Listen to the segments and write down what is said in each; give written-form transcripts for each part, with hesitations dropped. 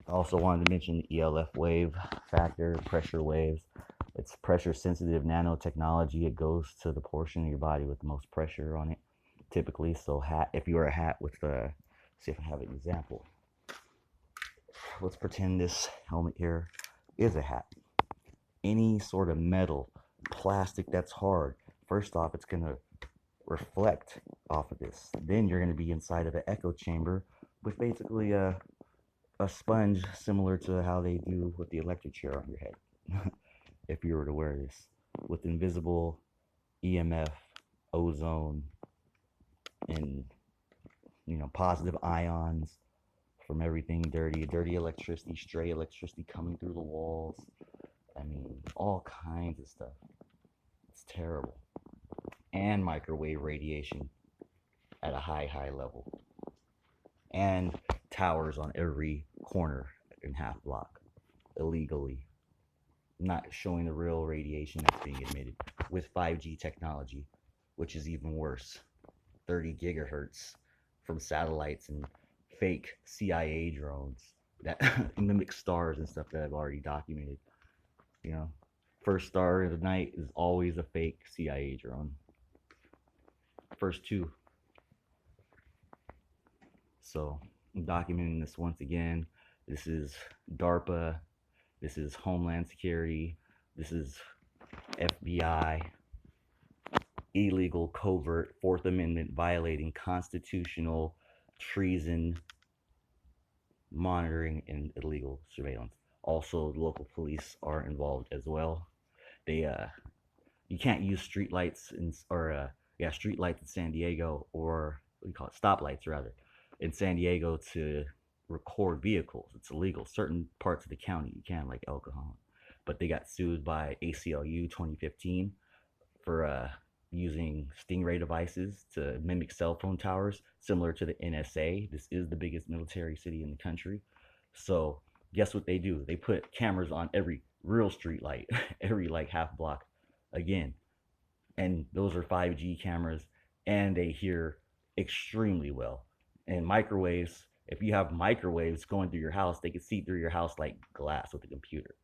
I also wanted to mention the ELF wave factor, pressure waves. It's pressure sensitive nanotechnology. It goes to the portion of your body with the most pressure on it, typically. So, if you wear a hat with the, see if I have an example. Let's pretend this helmet here is a hat. Any sort of metal, plastic that's hard, first off, it's going to reflect off of this. Then you're going to be inside of an echo chamber with basically a sponge similar to how they do with the electric chair on your head. If you were to wear this with invisible EMF, ozone, and positive ions from everything dirty electricity, stray electricity coming through the walls. I mean, all kinds of stuff. It's terrible. And microwave radiation at a high level. And towers on every corner in half block illegally, not showing the real radiation that's being emitted with 5G technology, which is even worse. 30 gigahertz from satellites and fake CIA drones that mimic stars and stuff that I've already documented. You know, first star of the night is always a fake CIA drone. First two. So I'm documenting this once again. This is DARPA. This is Homeland Security. This is FBI. Illegal, covert, Fourth Amendment violating constitutional treason, monitoring, and illegal surveillance. Also, local police are involved as well. They You can't use street lights street lights in San Diego, or what do you call it, stoplights rather, in San Diego to record vehicles. It's illegal. Certain parts of the county you can, like El Cajon, but they got sued by ACLU 2015 for using stingray devices to mimic cell phone towers, similar to the NSA. This is the biggest military city in the country. So guess what they do? They put cameras on every real street light, every like half block again. And those are 5G cameras, and they hear extremely well. And microwaves, if you have microwaves going through your house, they can see through your house like glass with a computer.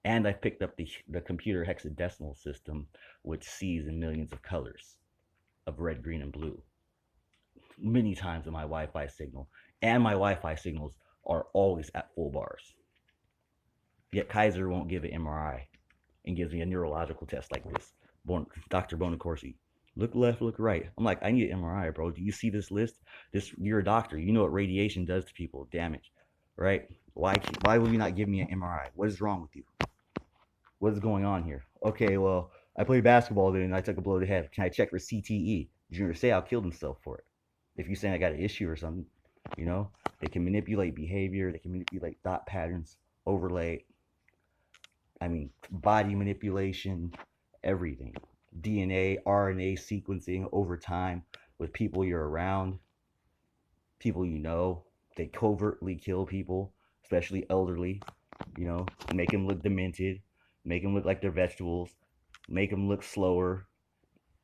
And I picked up the computer hexadecimal system, which sees in millions of colors of red, green, and blue many times in my Wi-Fi signal. And my Wi-Fi signals are always at full bars. Yet Kaiser won't give an MRI and gives me a neurological test like this. Dr. Bonacorsi, look left, look right. I'm like, I need an MRI, bro. Do you see this list? You're a doctor. You know what radiation does to people, damage, right? Why will you not give me an MRI? What is wrong with you? What is going on here? Okay, well, I played basketball today and I took a blow to the head. Can I check for CTE? Junior Seau killed himself for it. If you're saying I got an issue or something, they can manipulate behavior, they can manipulate thought patterns, overlay, body manipulation, everything. DNA, RNA sequencing over time with people you're around, people you know. They covertly kill people, especially elderly, make them look demented, make them look like they're vegetables, make them look slower,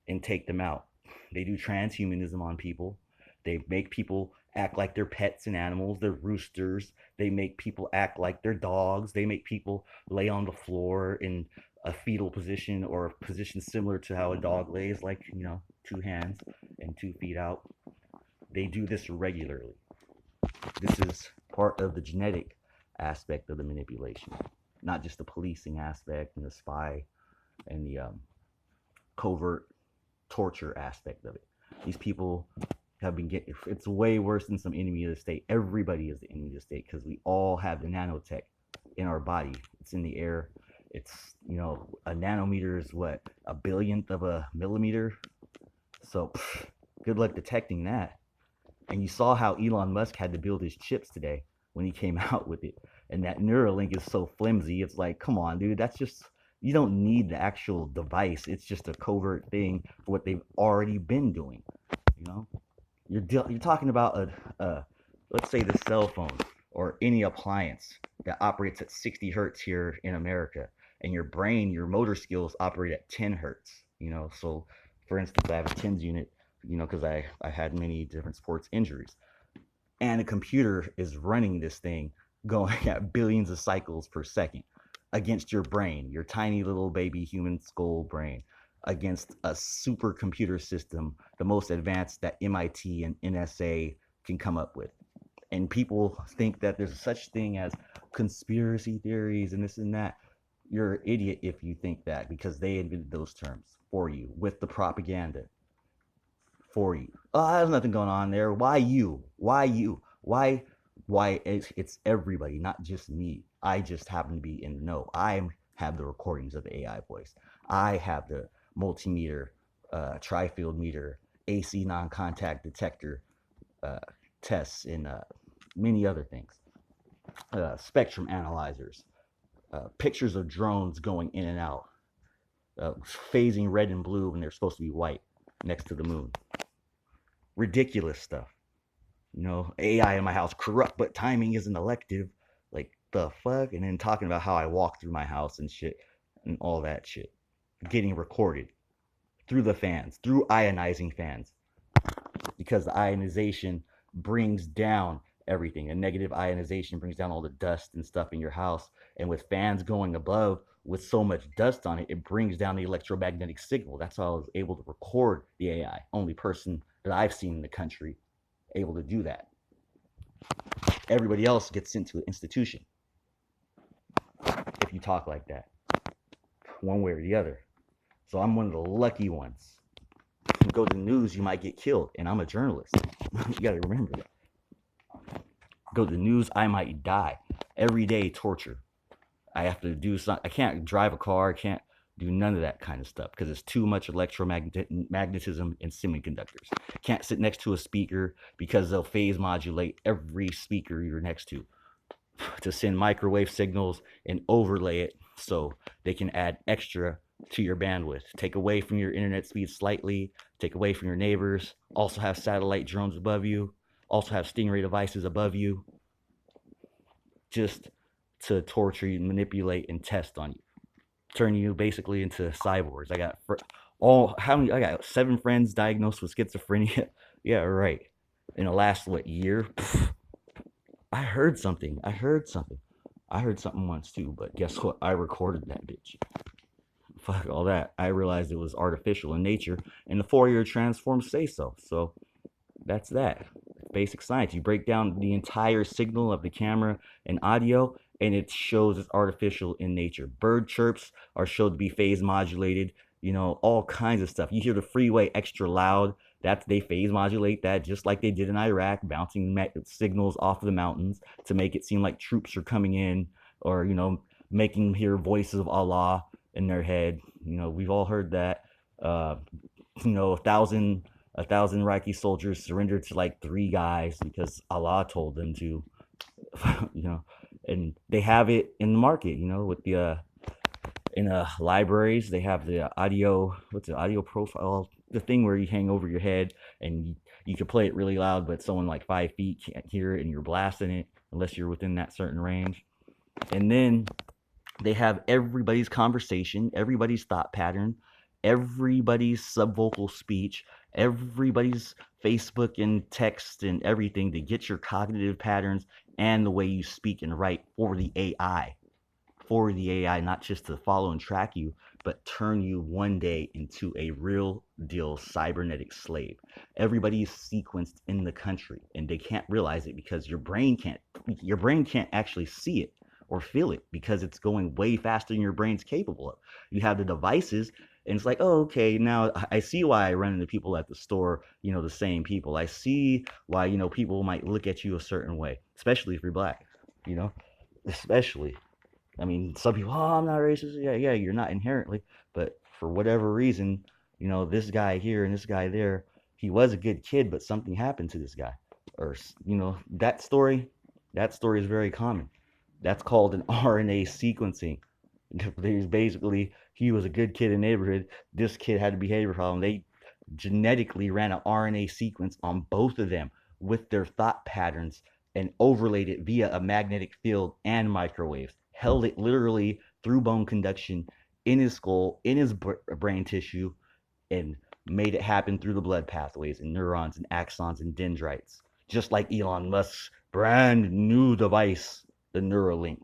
and take them out. They do transhumanism on people. They make people act like they're pets and animals. They're roosters. They make people act like they're dogs. They make people lay on the floor in a fetal position or a position similar to how a dog lays, like, 2 hands and 2 feet out. They do this regularly. This is part of the genetic aspect of the manipulation, not just the policing aspect and the spy and the covert torture aspect of it. These people have been getting, it's way worse than some enemy of the state. Everybody is the enemy of the state because we all have the nanotech in our body. It's in the air. It's, a nanometer is what, a billionth of a millimeter. So good luck detecting that. And you saw how Elon Musk had to build his chips today when he came out with it. And that Neuralink is so flimsy. It's like, come on, dude, that's just, you don't need the actual device. It's just a covert thing for what they've already been doing. You're talking about let's say the cell phone or any appliance that operates at 60 hertz here in America, and your brain, your motor skills operate at 10 hertz. So for instance, I have a TENS unit, because I had many different sports injuries, and a computer is running this thing going at billions of cycles per second against your brain, your tiny little baby human skull brain, against a supercomputer system, the most advanced that MIT and NSA can come up with. And people think that there's such thing as conspiracy theories and this and that. You're an idiot if you think that, because they invented those terms for you with the propaganda for you. Oh, there's nothing going on there. Why you? Why you? Why it's everybody, not just me. I just happen to be in the know. I have the recordings of the AI voice. I have the multimeter, tri-field meter, AC non-contact detector uh, tests, and many other things. Spectrum analyzers, pictures of drones going in and out, phasing red and blue when they're supposed to be white next to the moon. Ridiculous stuff. AI in my house corrupt, but timing isn't elective. Like the fuck? And then talking about how I walk through my house and shit and all that shit. Getting recorded through the fans, through ionizing fans. Because the ionization brings down everything. And negative ionization brings down all the dust and stuff in your house. And with fans going above with so much dust on it, it brings down the electromagnetic signal. That's how I was able to record the AI. Only person that I've seen in the country able to do that. Everybody else gets sent to an institution if you talk like that, one way or the other. So I'm one of the lucky ones. If you go to the news, you might get killed, and I'm a journalist. You gotta remember that. Go to the news, I might die. Every day, torture. I have to do something. I can't drive a car. I can't do none of that kind of stuff because it's too much electromagnetism in semiconductors. Can't sit next to a speaker because they'll phase modulate every speaker you're next to send microwave signals and overlay it so they can add extra to your bandwidth. Take away from your internet speed slightly, take away from your neighbors, also have satellite drones above you, also have Stingray devices above you, just to torture you, manipulate, and test on you. Turn you basically into cyborgs. I got 7 friends diagnosed with schizophrenia. Yeah, right. In the last year? I heard something. I heard something once too, but guess what? I recorded that bitch. Fuck all that. I realized it was artificial in nature, and the Fourier transforms say so. So that's that. Basic science. You break down the entire signal of the camera and audio, and it shows it's artificial in nature. Bird chirps are shown to be phase modulated. All kinds of stuff. You hear the freeway extra loud. They phase modulate that just like they did in Iraq, bouncing signals off of the mountains to make it seem like troops are coming in, or making them hear voices of Allah in their head. We've all heard that. Uh, 1,000 Iraqi soldiers surrendered to like 3 guys because Allah told them to. you know, and they have it in the market. With the in libraries, they have the audio. What's the audio profile? The thing where you hang over your head and you can play it really loud, but someone like 5 feet can't hear it, and you're blasting it unless you're within that certain range. And then they have everybody's conversation, everybody's thought pattern, everybody's subvocal speech, everybody's Facebook and text and everything to get your cognitive patterns and the way you speak and write for the AI. For the AI, not just to follow and track you, but turn you one day into a real deal cybernetic slave. Everybody's sequenced in the country, and they can't realize it because your brain can't actually see it or feel it because it's going way faster than your brain's capable of. You have the devices, and it's like, oh, okay, now I see why I run into people at the store, the same people. I see why, people might look at you a certain way, especially if you're black, especially. I mean, some people, oh, I'm not racist. Yeah, you're not inherently, but for whatever reason, this guy here and this guy there, he was a good kid, but something happened to this guy. Or, that story is very common. That's called an RNA sequencing. There's basically, he was a good kid in the neighborhood. This kid had a behavior problem. They genetically ran an RNA sequence on both of them with their thought patterns and overlaid it via a magnetic field and microwaves. Held it literally through bone conduction in his skull, in his brain tissue, and made it happen through the blood pathways and neurons and axons and dendrites. Just like Elon Musk's brand new device the Neuralink.